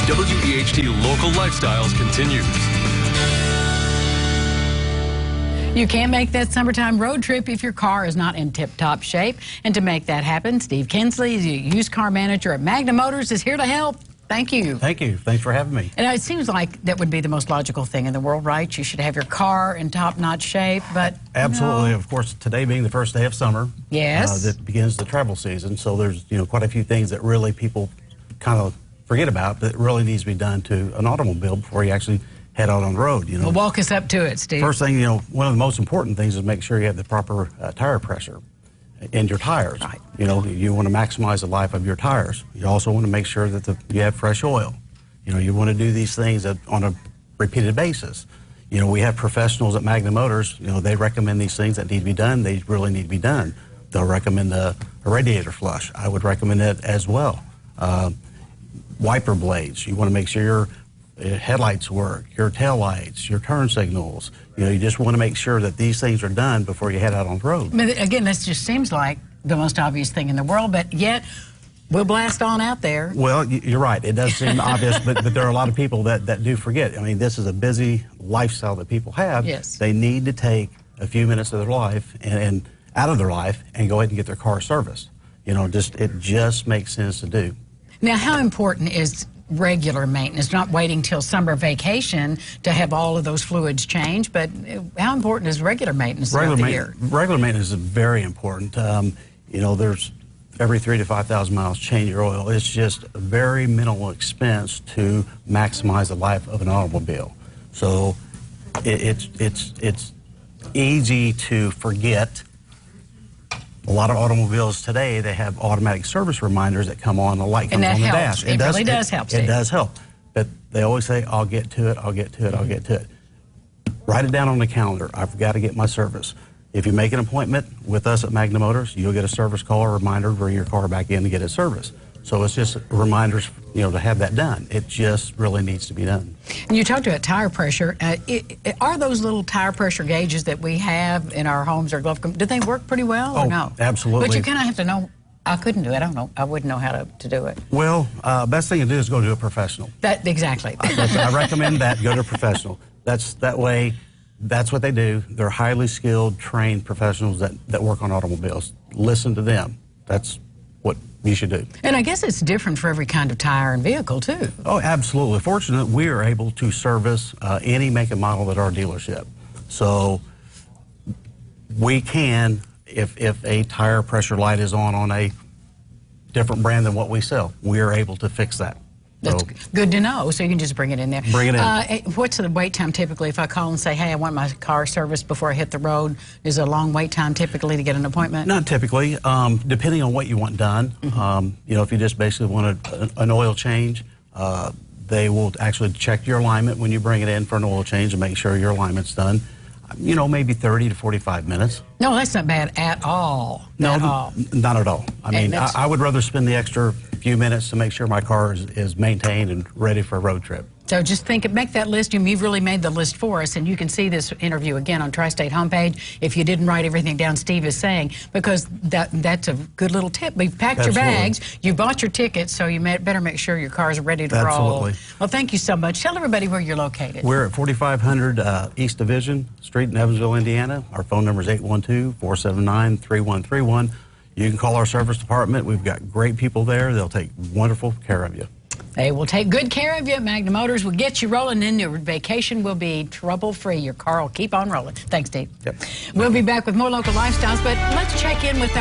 WEHT Local Lifestyles continues. You can't make that summertime road trip if your car is not in tip-top shape. And to make that happen, Steve Kinsley, the used car manager at Magna Motors, is here to help. Thank you. Thank you. Thanks for having me. And it seems like that would be the most logical thing in the world, right? You should have your car in top-notch shape, but absolutely. no. Of course, today being the first day of summer, yes, that begins the travel season. So there's quite a few things that really people kind of forget about that really needs to be done to an automobile before you actually head out on the road. Well, walk us up to it, Steve. First thing, one of the most important things is make sure you have the proper tire pressure in your tires. Right. You want to maximize the life of your tires. You also want to make sure that you have fresh oil. You want to do these things on a repeated basis. We have professionals at Magna Motors, they recommend these things that need to be done. They really need to be done. They'll recommend a radiator flush. I would recommend it as well. Wiper blades. You want to make sure your headlights work, your tail lights, your turn signals. You just want to make sure that these things are done before you head out on the road. But again, this just seems like the most obvious thing in the world, but yet we'll blast on out there. Well, you're right. It does seem obvious, but there are a lot of people that do forget. I mean, this is a busy lifestyle that people have. Yes. They need to take a few minutes of their life and out of their life and go ahead and get their car serviced. It just makes sense to do. Now, how important is regular maintenance, not waiting till summer vacation to have all of those fluids changed, but how important is regular maintenance throughout the year? Regular maintenance is very important. There's every 3,000 to 5,000 miles change your oil. It's just a very minimal expense to maximize the life of an automobile. So it's easy to forget. A lot of automobiles today, they have automatic service reminders that come on, the light comes on the dash. It really does help, Steve. It does help. But they always say, I'll get to it, I'll get to it, I'll get to it. Write it down on the calendar. I've got to get my service. If you make an appointment with us at Magna Motors, you'll get a service call or reminder to bring your car back in to get it serviced. So it's just reminders, to have that done. It just really needs to be done. And you talked about tire pressure. Are those little tire pressure gauges that we have in our homes or glove, do they work pretty well or no? Absolutely. But you kind of have to know. I couldn't do it. I don't know. I wouldn't know how to do it. Well, best thing to do is go to a professional. Exactly. I recommend that. Go to a professional. That way, that's what they do. They're highly skilled, trained professionals that work on automobiles. Listen to them. That's what you should do. And I guess it's different for every kind of tire and vehicle, too. Oh, absolutely. Fortunately, we are able to service any make and model at our dealership. So we can, if a tire pressure light is on a different brand than what we sell, we are able to fix that. That's good to know, so you can just bring it in there. Bring it in. What's the wait time typically if I call and say, hey, I want my car serviced before I hit the road? Is there a long wait time typically to get an appointment? Not typically, depending on what you want done. If you just basically want an oil change, they will actually check your alignment when you bring it in for an oil change and make sure your alignment's done. Maybe 30 to 45 minutes. No, that's not bad at all. No, not at all. I mean, I would rather spend the extra few minutes to make sure my car is maintained and ready for a road trip. So just make that list. You've really made the list for us, and you can see this interview again on Tri-State homepage if you didn't write everything down Steve is saying, because that's a good little tip. We've packed your bags, you bought your tickets, so you better make sure your car is ready to roll. Absolutely. Well, thank you so much. Tell everybody where you're located. We're at 4500 East Division Street in Evansville, Indiana. Our phone number is 812-479-3131. You can call our service department. We've got great people there. They'll take wonderful care of you. They will take good care of you. Magna Motors will get you rolling, and your vacation will be trouble-free. Your car will keep on rolling. Thanks, Steve. Yep. We'll be back with more local lifestyles, but let's check in with